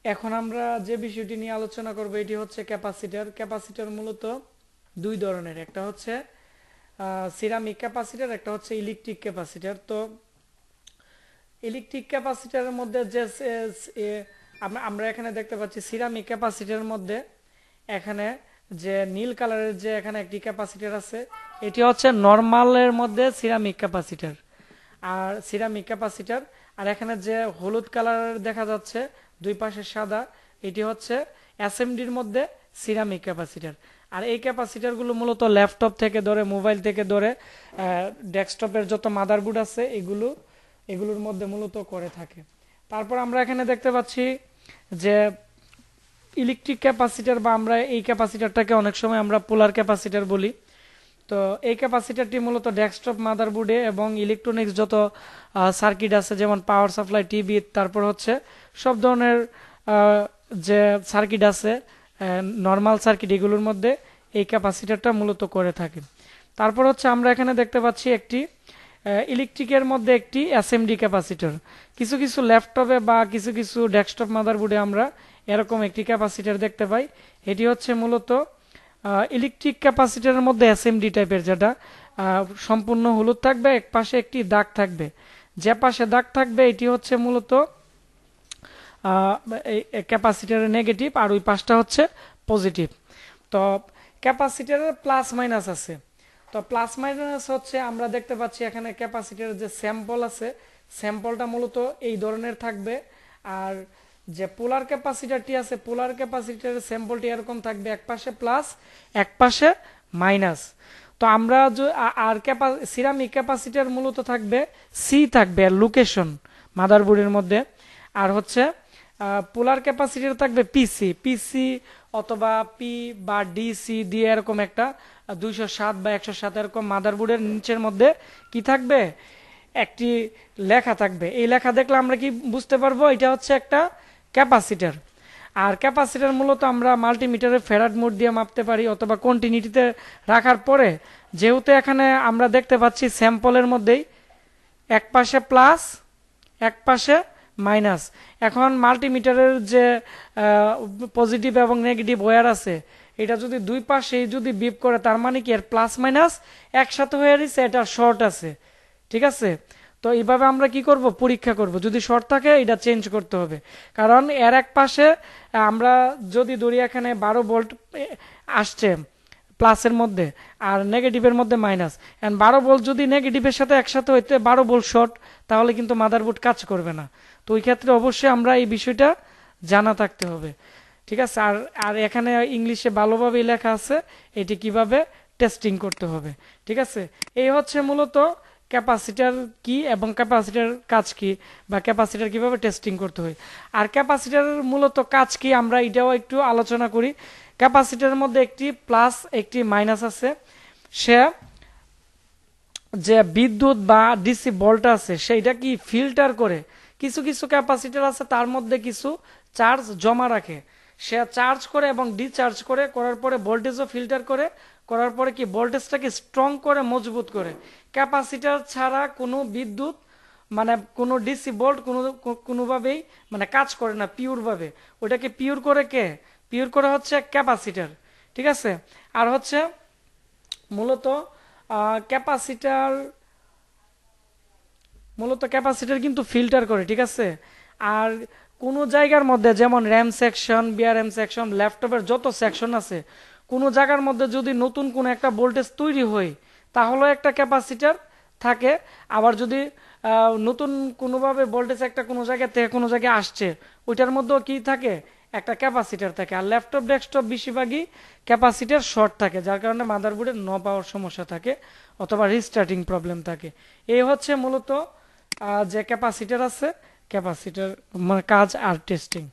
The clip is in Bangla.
এখন আমরা যে বিষয়টি নিয়ে আলোচনা করব এটি হচ্ছে ক্যাপাসিটর। ক্যাপাসিটর মূলত দুই ধরনের, একটা হচ্ছে সিরামিক ক্যাপাসিটর, একটা হচ্ছে ইলেকট্রিক ক্যাপাসিটর। তো ইলেকট্রিক ক্যাপাসিটরের মধ্যে যে আমরা এখানে দেখতে পাচ্ছি সিরামিক ক্যাপাসিটরের মধ্যে এখানে যে নীল কালারের যে এখানে একটি ক্যাপাসিটর আছে, এটি হচ্ছে নর্মালের মধ্যে সিরামিক ক্যাপাসিটর আর সিরামিক ক্যাপাসিটর। আর এখানে যে হলুদ কালারের দেখা যাচ্ছে দুই পাশে সাদা, এটি হচ্ছে এসএমডির মধ্যে সিরামিক ক্যাপাসিটর। আর এই ক্যাপাসিটরগুলো মূলত ল্যাপটপ থেকে ধরে মোবাইল থেকে ধরে ডেস্কটপের যত মাদারবোর্ড আছে এগুলোর মধ্যে মূলত করে থাকে। তারপর আমরা এখানে দেখতে পাচ্ছি যে ইলেকট্রিক ক্যাপাসিটর, বা আমরা এই ক্যাপাসিটরটাকে অনেক সময় আমরা পোলার ক্যাপাসিটর বলি। তো এই ক্যাপাসিটরটি মূলত ডেস্কটপ মাদারবোর্ডে এবং ইলেকট্রনিক্স যত সার্কিট আছে, যেমন পাওয়ার সাপ্লাই, টিভি, তারপর হচ্ছে সব ধরনের যে সার্কিট আছে নর্মাল সার্কিট, এগুলোর মধ্যে এই ক্যাপাসিটরটা মূলত করে থাকে। তারপর হচ্ছে আমরা এখানে দেখতে পাচ্ছি একটি ইলেকট্রিকের মধ্যে একটি এসএমডি ক্যাপাসিটর। কিছু কিছু ল্যাপটপে বা কিছু কিছু ডেস্কটপ মাদারবোর্ডে আমরা এরকম একটি ক্যাপাসিটর দেখতে পাই। এটি হচ্ছে মূলত ইলেকট্রিক ক্যাপাসিটরের মধ্যে এসএমডি টাইপের, যেটা সম্পূর্ণ হলুদ থাকবে, এক পাশে একটি দাগ থাকবে। যে পাশে দাগ থাকবে এটি হচ্ছে মূলত ক্যাপাসিটরের নেগেটিভ, আর ওই পাশটা হচ্ছে পজিটিভ। তো ক্যাপাসিটরের প্লাস মাইনাস আছে। তো প্লাস মাইনাস হচ্ছে আমরা দেখতে পাচ্ছি এখানে ক্যাপাসিটরের যে স্যাম্পল আছে, স্যাম্পলটা মূলত এই ধরনের থাকবে। আর যে পোলার ক্যাপাসিটরটি আছে, পোলার ক্যাপাসিটরের স্যাম্পলটি এরকম থাকবে, এক পাশে প্লাস এক পাশে মাইনাস। তো আমরা আর সিরামিক ক্যাপাসিটর মূলত থাকবে সি থাকবে লোকেশন মাদারবোর্ডের মধ্যে। আর হচ্ছে পোলার ক্যাপাসিটর থাকবে পিসি পিসি অথবা পি বা ডিসি দিয়ে এরকম একটা 207 বা 107 এরকম মাদারবোর্ডের নিচের মধ্যে কি থাকবে, একটি লেখা থাকবে। এই লেখা দেখলে আমরা কি বুঝতে পারবো এটা হচ্ছে একটা ক্যাপাসিটর। আর ক্যাপাসিটর মূলত আমরা মাল্টিমিটারের ফ্যারাড মোড দিয়ে মাপতে পারি, অথবা কন্টিনিউটিতে রাখার পরে যেহেতু এখানে আমরা দেখতে পাচ্ছি স্যাম্পলের মধ্যেই এক পাশে প্লাস এক পাশে মাইনাস। এখন মাল্টিমিটারের যে পজিটিভ এবং নেগেটিভ ওয়্যার আছে, এটা যদি দুই পাশে যদি বিপ করে, তার মানে কি এর প্লাস মাইনাস একসাথে হয়ে রয়েছে, এটা শর্ট আছে। ঠিক আছে, তো এইভাবে আমরা কি করব, পরীক্ষা করব। যদি শর্ট থাকে এটা চেঞ্জ করতে হবে, কারণ এর এক পাশে আমরা যদি ধরি এখানে 12 ভোল্ট আসছে প্লাসের মধ্যে আর নেগেটিভের মধ্যে মাইনাস, এন্ড 12 ভোল্ট যদি নেগেটিভের সাথে একসাথে হইতে 12 ভোল্ট শর্ট, তাহলে কিন্তু মাদারবোর্ড কাজ করবে না। তো ওই ক্ষেত্রে অবশ্যই আমরা এই বিষয়টা জানা থাকতে হবে। ঠিক আছে, আর আর এখানে ইংলিশে ভালোভাবে লেখা আছে এটি কিভাবে টেস্টিং করতে হবে। ঠিক আছে, এই হচ্ছে মূলত ক্যাপাসিটার কি এবং ক্যাপাসিটার কাজ কি, বা ক্যাপাসিটার কিভাবে টেস্টিং করতে হয়। আর ক্যাপাসিটার মূলত কাজ কি আমরা এটাও একটু আলোচনা করি। ক্যাপাসিটারের মধ্যে একটি প্লাস একটি মাইনাস আছে। সে যে বিদ্যুৎ বা ডিসি ভোল্ট আছে সেইটা কি ফিল্টার করে। কিছু কিছু ক্যাপাসিটার আছে তার মধ্যে কিছু চার্জ জমা রাখে, সে চার্জ করে এবং ডিচার্জ করে, করার পরে ভোল্টেজও ফিল্টার করে, করার পরে কি ভোল্টেজটাকে স্ট্রং করে মজবুত করে। ক্যাপাসিটার ছাড়া কোনো বিদ্যুৎ মানে কোনো ডিসি ভোল্ট কোনোভাবেই মানে কাজ করে না পিওরভাবে। ওটাকে পিওর করে কে, পিওর করে হচ্ছে ক্যাপাসিটার। ঠিক আছে, আর হচ্ছে মূলত ক্যাপাসিটার ক্যাপাসিটার কিন্তু ফিল্টার করে। ঠিক আছে, আর কোনো জায়গার মধ্যে যেমন র্যাম সেকশন, বিআরএম সেকশন, ল্যাপটপের যত সেকশন আছে, কোনো জায়গার মধ্যে যদি নতুন কোনো একটা ভোল্টেজ তৈরি হয়, তাহলে একটা ক্যাপাসিটার থাকে। আবার যদি নতুন কোনোভাবে ভোল্টেজ একটা কোনো জায়গা থেকে কোনো জায়গায় আসছে, ওইটার মধ্যেও কি থাকে, একটা ক্যাপাসিটার থাকে। আর ল্যাপটপ ডেস্কটপ বেশিরভাগই ক্যাপাসিটার শর্ট থাকে, যার কারণে মাদারবোর্ডের ন পাওয়ার সমস্যা থাকে অথবা রিস্টার্টিং প্রবলেম থাকে। এই হচ্ছে মূলত যে ক্যাপাসিটার আছে, ক্যাপাসিটার মানে কাজ আর টেস্টিং।